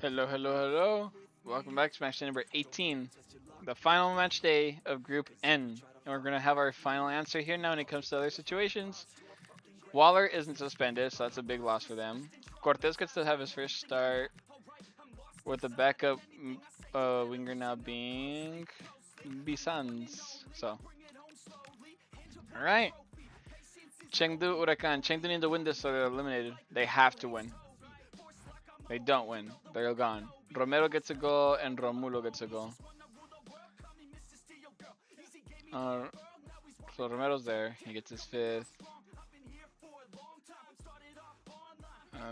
Hello, hello, hello. Welcome back to match day number 18, the final match day of Group N. And we're going to have our final answer here now when it comes to other situations. Waller isn't suspended, so that's a big loss for them. Cortez gets to have his first start with the backup winger now being Bisans. So, alright. Chengdu Huracan. Chengdu need to win this so they're eliminated. They have to win. They don't win. They're gone. Romero gets a goal and Romulo gets a goal. Uh, so Romero's there. He gets his fifth.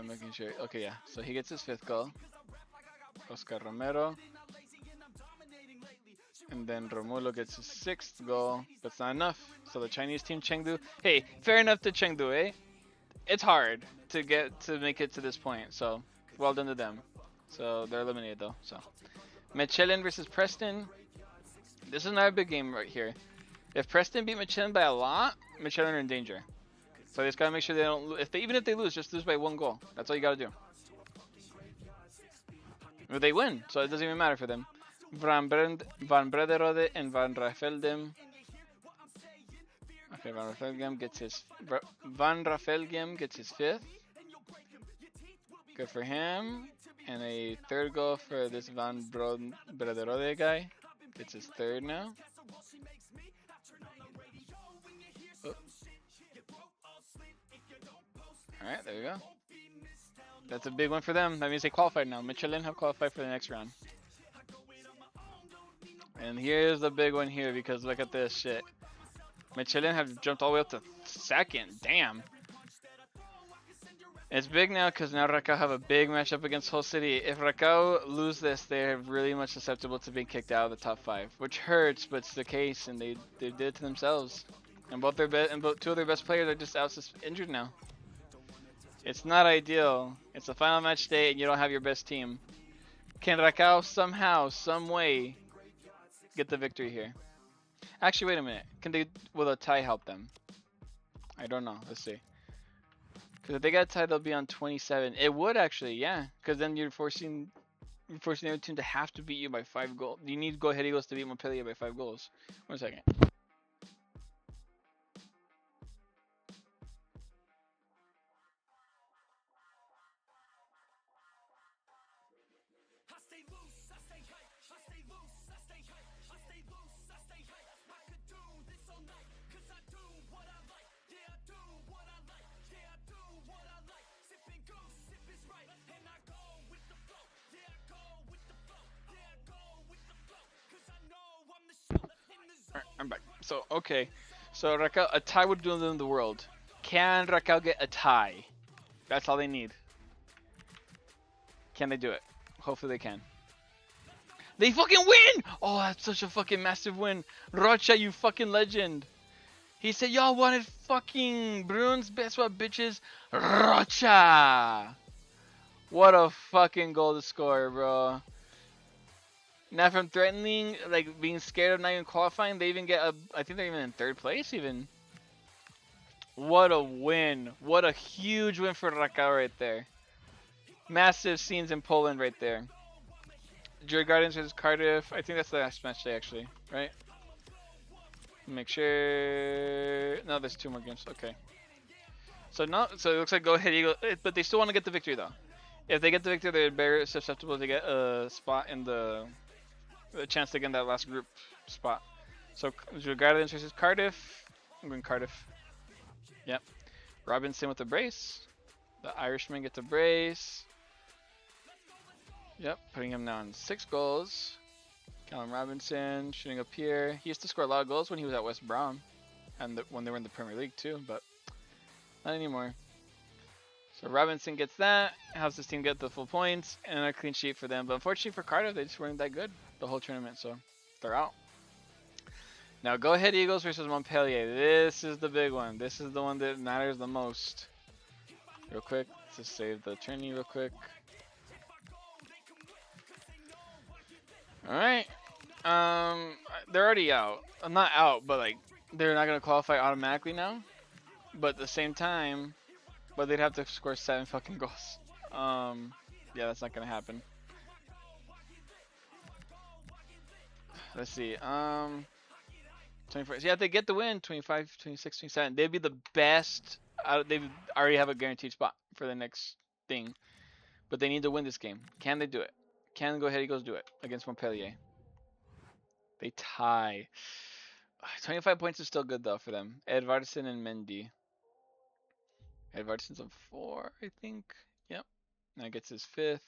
Making sure. Okay, yeah. So he gets his fifth goal. Oscar Romero. And then Romulo gets his sixth goal. That's not enough. So the Chinese team Chengdu. Hey, fair enough to Chengdu, eh? It's hard to make it to this point. So well done to them. So they're eliminated though. So Mechelen versus Preston. This is not a big game right here. If Preston beat Mechelen by a lot, Mechelen are in danger. So they just gotta make sure they don't. Even if they lose, just lose by one goal. That's all you gotta do. But they win, so it doesn't even matter for them. Van Brederode and Van Rafeldem. Okay, Van Rafelgem gets his fifth. Good for him. And a third goal for this Van Brederode guy. Gets his third now. Oh. Alright, there we go. That's a big one for them. That means they qualified now. Michelin have qualified for the next round. And here's the big one here because look at this shit. Michelin have jumped all the way up to second. Damn. It's big now because now Rakao have a big matchup against Hull City. If Rakao lose this, they're really much susceptible to being kicked out of the top 5, which hurts, but it's the case, and they did it to themselves. And two of their best players are just out injured now. It's not ideal. It's the final match day, and you don't have your best team. Can Rakao somehow, some way, get the victory here? Actually, wait a minute. Will a tie help them? I don't know. Let's see. Because if they get tied, they'll be on 27. It would actually, yeah. Because then you're forcing the other team to have to beat you by 5 goals. You need Go Ahead Eagles to beat Montpellier by 5 goals. 1 second. Alright, I'm back. So, okay. So, Raquel, a tie would do them the world. Can Raquel get a tie? That's all they need. Can they do it? Hopefully they can. They fucking win! Oh, that's such a fucking massive win. Rocha, you fucking legend. He said, y'all wanted fucking Bruins? Guess what, bitches? Rocha! What a fucking goal to score, bro. Now from threatening, like being scared of not even qualifying, they even get I think they're even in 3rd place even. What a win. What a huge win for Rakao right there. Massive scenes in Poland right there. Druid Guardians versus Cardiff. I think that's the last match day actually, right? Make sure. No, there's 2 more games. Okay. So it looks like Go Ahead Eagle, but they still want to get the victory though. If they get the victory, they're very susceptible to get a spot in a chance to get in that last group spot. So Guardians versus Cardiff. I'm going Cardiff. Yep. Robinson with the brace. The Irishman gets a brace. Yep, putting him now on 6 goals. Callum Robinson shooting up here. He used to score a lot of goals when he was at West Brom, and when they were in the Premier League too, but not anymore. So Robinson gets that, helps his team get the full points, and a clean sheet for them. But unfortunately for Cardiff, they just weren't that good the whole tournament, so they're out. Now Go Ahead Eagles versus Montpellier. This is the big one. This is the one that matters the most. Real quick, let's just save the tourney real quick. Alright. They're already out. I'm not out, but like they're not gonna qualify automatically now. But at the same time, they'd have to score 7 fucking goals. Yeah, that's not gonna happen. Let's see. 24. Yeah, they get the win. 25, 26, 27. They'd be the best. They already have a guaranteed spot for the next thing, but they need to win this game. Can they do it? Can Go Ahead Eagles do it against Montpellier? They tie. 25 points is still good though for them. Edvardsen and Mendy. Edvardsen's on 4, I think. Yep. Now gets his 5th.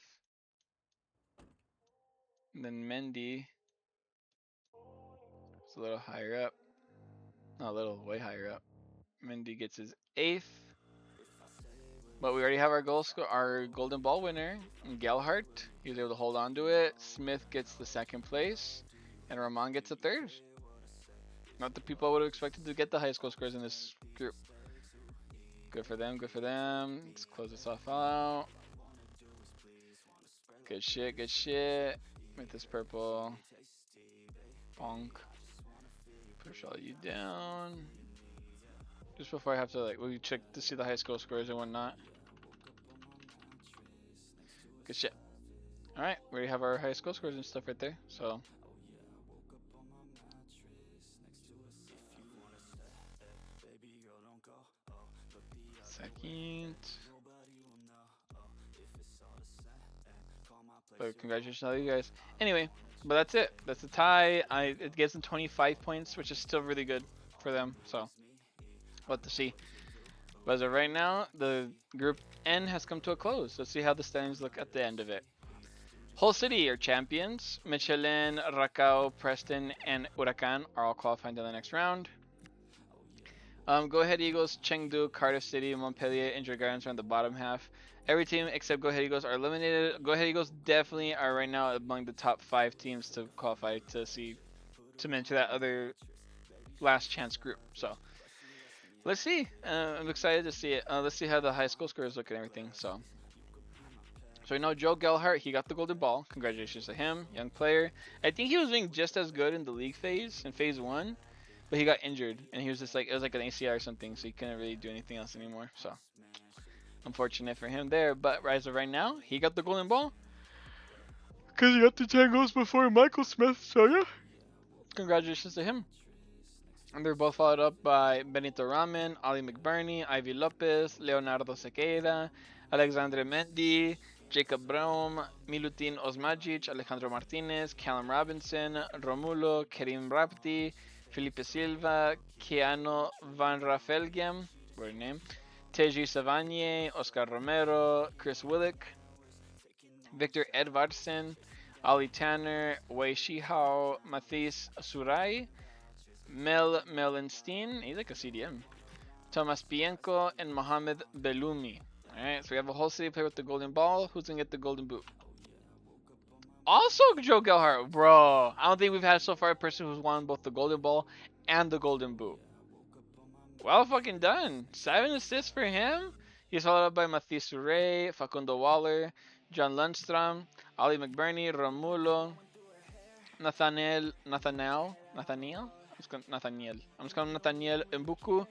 And then Mendy is a little higher up. Not a little, way higher up. Mendy gets his 8th. But we already have our our golden ball winner, Gelhart. He was able to hold on to it. Smith gets the 2nd place, and Rahman gets the 3rd. Not the people I would have expected to get the highest goal scorers in this group. Good for them, good for them. Let's close this off out. Good shit, good shit. Make this purple. Bonk. Push all you down. Just before I have to, like, we check to see the highest goal scorers and whatnot. Good shit. Alright, we already have our highest goal scorers and stuff right there, so. Second. But congratulations to all you guys. Anyway, but that's it. That's the tie. It gives them 25 points, which is still really good for them, so. What to see. But as of right now, the Group N has come to a close. Let's see how the standings look at the end of it. Hull City are champions. Michelin, Racao, Preston, and Huracan are all qualifying to the next round. Go Ahead Eagles, Chengdu, Cardiff City, Montpellier, and Dragons are in the bottom half. Every team except Go Ahead Eagles are eliminated. Go Ahead Eagles definitely are right now among the top 5 teams to qualify to enter that other last chance group. So. Let's see. I'm excited to see it. Let's see how the high school scores look and everything. So we know Joe Gelhart, he got the golden ball. Congratulations to him, young player. I think he was doing just as good in the league phase, in phase 1, but he got injured, and he was just like, it was like an ACL or something, so he couldn't really do anything else anymore. So unfortunate for him there. But as of right now, he got the golden ball because he got the 10 goals before Michael Smith. So yeah, congratulations to him. And they're both followed up by Benito Raman, Ali McBurney, Ivy Lopez, Leonardo Sequeira, Alexandre Mendy, Jacob Braum, Milutin Osmajic, Alejandro Martinez, Callum Robinson, Romulo, Kerim Rapti, Felipe Silva, Keanu Van Rafelgem, weird name, Teji Savanier, Oscar Romero, Chris Willick, Victor Edvardsen, Ali Tanner, Wei Shihao, Mathis Surai, Mel Melenstein, he's like a CDM. Thomas Pienko and Mohamed Belumi. Alright, so we have a whole city player with the golden ball. Who's gonna get the golden boot? Also Joe Gelhart. Bro, I don't think we've had so far a person who's won both the golden ball and the golden boot. Well fucking done. 7 assists for him. He's followed up by Mathis Ray, Facundo Waller, John Lundstrom, Ali McBurney, Romulo, Nathaniel. I'm just calling Nathaniel Mbuku,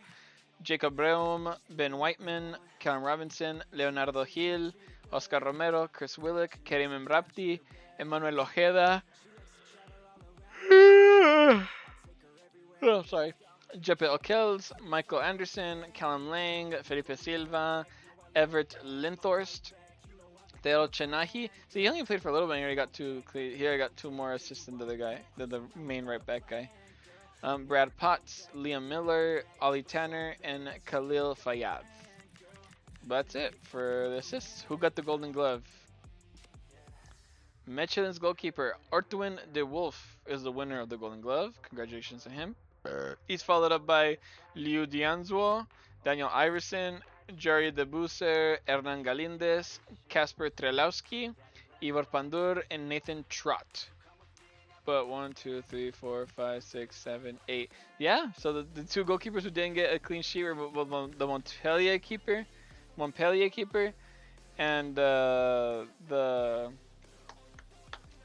Jacob Breum, Ben Whiteman, Callum Robinson, Leonardo Gil, Oscar Romero, Chris Willick, Kerim Mrapti, Emmanuel Ojeda. Oh, sorry. Jeppe Okels, Michael Anderson, Callum Lang, Felipe Silva, Everett Linthorst, Theo Chenahi. So he only played for a little bit. He already got 2. He already got 2 more assists than the other guy, the main right back guy. Brad Potts, Liam Miller, Ollie Tanner, and Khalil Fayyad. That's it for the assists. Who got the golden glove? Mechelin's goalkeeper, Artwin de Wolf, is the winner of the golden glove. Congratulations to him. He's followed up by Liu Dianzuo, Daniel Iverson, Jerry de Busser, Hernan Galindez, Kasper Trelowski, Ivor Pandur, and Nathan Trott. But 1, 2, 3, 4, 5, 6, 7, 8. Yeah, so the 2 goalkeepers who didn't get a clean sheet were the Montpellier keeper, and the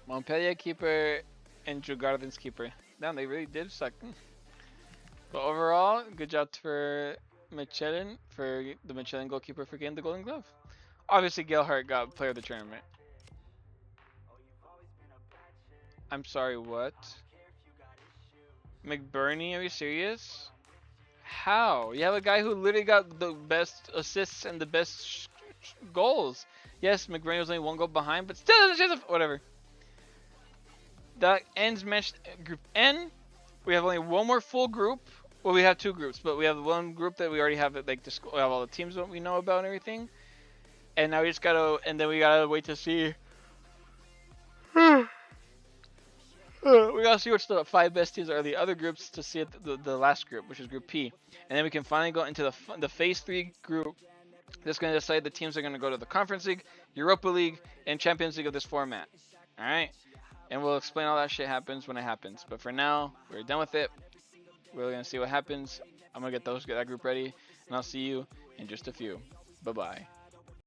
Montpellier keeper and Djurgården's keeper. Damn, they really did suck. But overall, good job for Michelin, for the Michelin goalkeeper for getting the Golden Glove. Obviously, Gelhart got player of the tournament. I'm sorry, what? McBurney, are you serious? How? You have a guy who literally got the best assists and the best goals. Yes, McBurney was only one goal behind, but still, whatever. That ends match group N. We have only one more full group. Well, we have two groups, but we have one group that we already have like we have all the teams that we know about and everything. And now we just gotta, and then we gotta wait to see. We gotta see which the 5 best teams are the other groups to see the last group, which is Group P, and then we can finally go into the Phase 3 group. That's gonna decide the teams that are gonna go to the Conference League, Europa League, and Champions League of this format. All right, and we'll explain all that shit happens when it happens. But for now, we're done with it. We're gonna see what happens. I'm gonna get that group ready, and I'll see you in just a few. Bye bye.